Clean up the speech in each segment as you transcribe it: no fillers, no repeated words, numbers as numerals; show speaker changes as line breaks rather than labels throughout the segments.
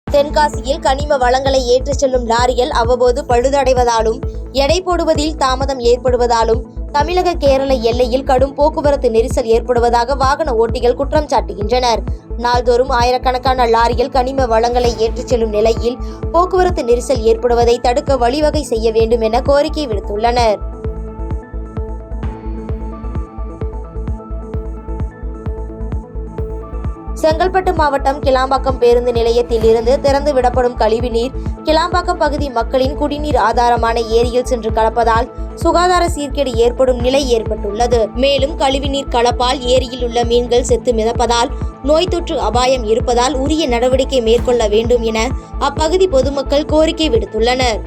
தென்காசியில் கனிம வளங்களை ஏற்றிச் செல்லும் லாரிகள் அவ்வப்போது பழுதடைவதாலும் எடை போடுவதில் தாமதம் ஏற்படுவதாலும் தமிழக கேரள எல்லையில் கடும் போக்குவரத்து நெரிசல் ஏற்படுவதாக வாகன ஓட்டிகள் குற்றம் சாட்டுகின்றனர். நாள்தோறும் ஆயிரக்கணக்கான லாரிகள் கனிம வளங்களை ஏற்றிச் செல்லும் நிலையில் போக்குவரத்து நெரிசல் ஏற்படுவதை தடுக்க வழிவகை செய்ய வேண்டும் என கோரிக்கை விடுத்துள்ளனர். செங்கல்பட்டு மாவட்டம் கிளாம்பாக்கம் பேருந்து நிலையத்தில் இருந்து திறந்து விடப்படும் கழிவுநீர் கிளாம்பாக்கம் பகுதி மக்களின் குடிநீர் ஆதாரமான ஏரியில் சென்று கலப்பதால் சுகாதார சீர்கேடு ஏற்படும் நிலை ஏற்பட்டுள்ளது. மேலும் கழிவுநீர் கலப்பால் ஏரியில் உள்ள மீன்கள் செத்து மிதப்பதால் நோய் தொற்று அபாயம் இருப்பதால் உரிய நடவடிக்கை மேற்கொள்ள வேண்டும் என அப்பகுதி பொதுமக்கள் கோரிக்கை விடுத்துள்ளனர்.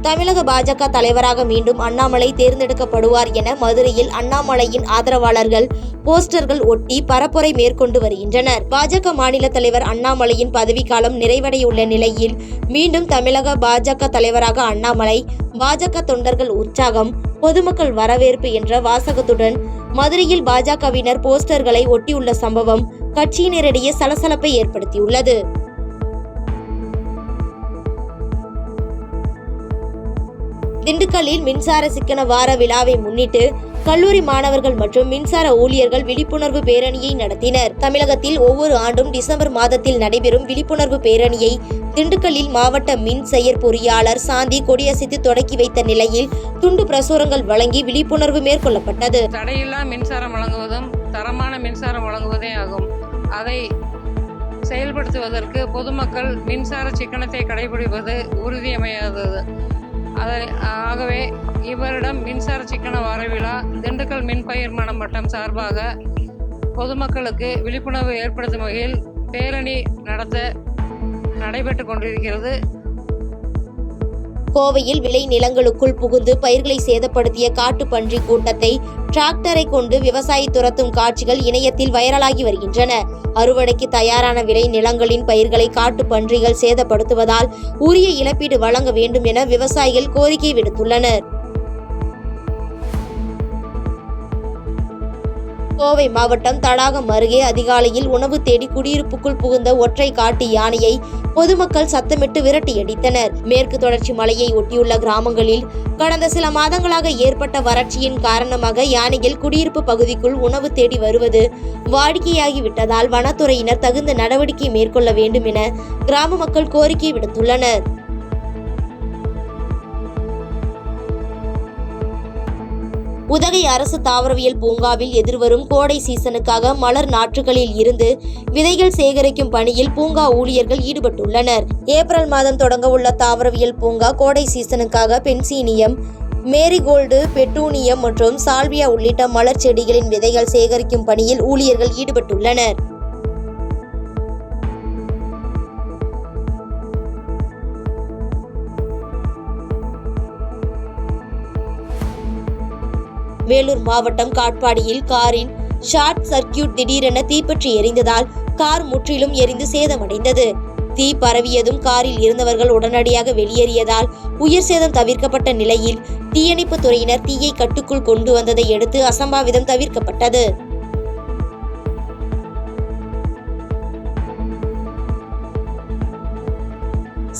தமிழக பாஜக தலைவராக மீண்டும் அண்ணாமலை தேர்ந்தெடுக்கப்படுவார் என மதுரையில் அண்ணாமலையின் ஆதரவாளர்கள் போஸ்டர்கள் ஒட்டி பரப்புரை மேற்கொண்டு வருகின்றனர். பாஜக மாநில தலைவர் அண்ணாமலையின் பதவிக்காலம் நிறைவடையுள்ள நிலையில் மீண்டும் தமிழக பாஜக தலைவராக அண்ணாமலை, பாஜக தொண்டர்கள் உற்சாகம், பொதுமக்கள் வரவேற்பு என்ற வாசகத்துடன் மதுரையில் பாஜகவினர் போஸ்டர்களை ஒட்டியுள்ள சம்பவம் கட்சியினரிடையே சலசலப்பை ஏற்படுத்தியுள்ளது. திண்டுக்கல்லில் மின்சார சிக்கன வார விழாவை முன்னிட்டு கல்லூரி மாணவர்கள் மற்றும் மின்சார ஊழியர்கள் விழிப்புணர்வு பேரணியை நடத்தினர். தமிழகத்தில் ஒவ்வொரு ஆண்டும் டிசம்பர் மாதத்தில் நடைபெறும் விழிப்புணர்வு பேரணியை திண்டுக்கல்லில் மாவட்ட மின் செயற் பொறியாளர் சாந்தி கொடியசைத்து தொடக்கி வைத்த நிலையில் துண்டு பிரசுரங்கள் வழங்கி விழிப்புணர்வு மேற்கொள்ளப்பட்டது.
தடையில்லா மின்சாரம் வழங்குவதும் தரமான மின்சாரம் வழங்குவதே ஆகும். அதை செயல்படுத்துவதற்கு பொதுமக்கள் மின்சார சிக்கனத்தை கடைபிடிப்பது உறுதியமையாதது. ஆகவே இவரிடம் மின்சார சிக்கன வார விழா திண்டுக்கல் மின் பகிர்மான மட்டம் சார்பாக பொதுமக்களுக்கு விழிப்புணர்வு ஏற்படுத்தும் வகையில் பேரணி நடத்த நடைபெற்று கொண்டிருக்கிறது.
கோவையில் விளை நிலங்களுக்குள் புகுந்து பயிர்களை சேதப்படுத்திய காட்டு பன்றி கூட்டத்தை டிராக்டரை கொண்டு விவசாயி துரத்தும் காட்சிகள் இணையத்தில் வைரலாகி வருகின்றன. அறுவடைக்கு தயாரான விளை நிலங்களின் பயிர்களை காட்டு பன்றிகள் சேதப்படுத்துவதால் உரிய இழப்பீடு வழங்க வேண்டும் என விவசாயிகள் கோரிக்கை விடுத்துள்ளனர். கோவை மாவட்டம் தடாகம் அருகே அதிகாலையில் உணவு தேடி குடியிருப்புக்குள் புகுந்த ஒற்றை காட்டு யானையை பொதுமக்கள் சத்தமிட்டு விரட்டியடித்தனர். மேற்கு தொடர்ச்சி மலையை ஒட்டியுள்ள கிராமங்களில் கடந்த சில மாதங்களாக ஏற்பட்ட வறட்சியின் காரணமாக யானைகள் குடியிருப்பு பகுதிக்குள் உணவு தேடி வருவது வாடிக்கையாகிவிட்டதால் வனத்துறையினர் தகுந்த நடவடிக்கை மேற்கொள்ள வேண்டும் என கிராம மக்கள் கோரிக்கை விடுத்துள்ளனர். உதகை அரசு தாவரவியல் பூங்காவில் எதிர்வரும் கோடை சீசனுக்காக மலர் நாற்றுகளில் இருந்து விதைகள் சேகரிக்கும் பணியில் பூங்கா ஊழியர்கள் ஈடுபட்டுள்ளனர். ஏப்ரல் மாதம் தொடங்க உள்ள தாவரவியல் பூங்கா கோடை சீசனுக்காக பென்சீனியம், மேரிகோல்டு, பெட்டூனியம் மற்றும் சால்வியா உள்ளிட்ட மலர் செடிகளின் விதைகள் சேகரிக்கும் பணியில் ஊழியர்கள் ஈடுபட்டுள்ளனர். வேலூர் மாவட்டம் காட்பாடியில் காரின் ஷார்ட் சர்க்கியூட் திடீரென தீப்பற்றி எரிந்ததால் கார் முற்றிலும் எரிந்து சேதமடைந்தது. தீ பரவியதும் காரில் இருந்தவர்கள் உடனடியாக வெளியேறியதால் உயிர் சேதம் தவிர்க்கப்பட்ட நிலையில் தீயணைப்பு துறையினர் தீயை கட்டுக்குள் கொண்டு வந்ததை அடுத்து அசம்பாவிதம் தவிர்க்கப்பட்டது.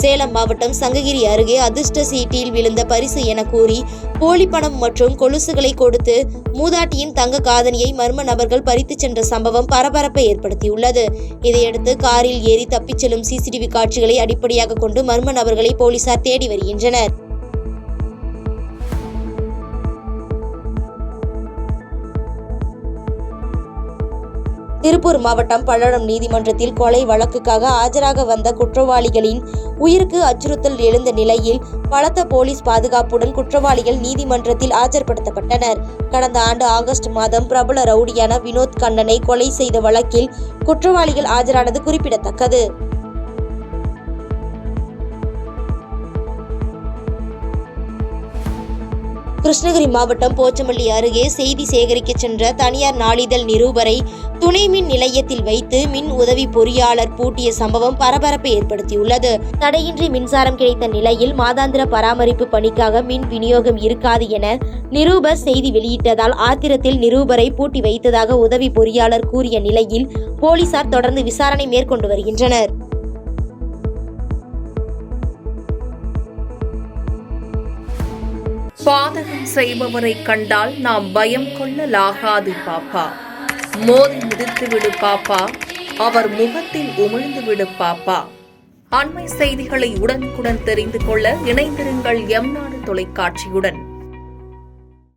சேலம் மாவட்டம் சங்ககிரி அருகே அதிர்ஷ்ட சீட்டில் விழுந்த பரிசு என கூறி போலி பணம் மற்றும் கொலுசுகளை கொடுத்து மூதாட்டியின் தங்க காதணியை மர்ம நபர்கள் பறித்துச் சென்ற சம்பவம் பரபரப்பை ஏற்படுத்தியுள்ளது. இதையடுத்து காரில் ஏறி தப்பிச் செல்லும் சிசிடிவி காட்சிகளை அடிப்படையாக கொண்டு மர்ம நபர்களை போலீசார் தேடி வருகின்றனர். திருப்பூர் மாவட்டம் பல்லடம் நீதிமன்றத்தில் கொலை வழக்குக்காக ஆஜராக வந்த குற்றவாளிகளின் உயிருக்கு அச்சுறுத்தல் எழுந்த நிலையில் பலத்த போலீஸ் பாதுகாப்புடன் குற்றவாளிகள் நீதிமன்றத்தில் ஆஜர்படுத்தப்பட்டனர். கடந்த ஆண்டு ஆகஸ்ட் மாதம் பிரபல ரவுடியான வினோத் கண்ணனை கொலை செய்த வழக்கில் குற்றவாளிகள் ஆஜரானது குறிப்பிடத்தக்கது. கிருஷ்ணகிரி மாவட்டம் போச்சமல்லி அருகே செய்தி சேகரிக்க சென்ற தனியார் நாளிதழ் நிருபரை துணை மின் நிலையத்தில் வைத்து மின் உதவி பொறியாளர் பூட்டிய சம்பவம் பரபரப்பை ஏற்படுத்தியுள்ளது. தடையின்றி மின்சாரம் கிடைத்த நிலையில் மாதாந்திர பராமரிப்பு பணிக்காக மின் விநியோகம் இருக்காது என நிருபர் செய்தி வெளியிட்டதால் ஆத்திரத்தில் நிருபரை பூட்டி வைத்ததாக உதவி பொறியாளர் கூறிய நிலையில் போலீசார் தொடர்ந்து விசாரணை மேற்கொண்டு வருகின்றனர்.
பாதகம் செய்பவரை கண்டால் நாம் பயம் கொள்ளலாகாது பாப்பா. மோதி மிதித்து விடு பாப்பா, அவர் முகத்தில் உமிழ்ந்து விடு பாப்பா. அண்மை செய்திகளை உடனுக்குடன் தெரிந்து கொள்ள இணைந்திருங்கள் எம் நாடு தொலைக்காட்சியுடன்.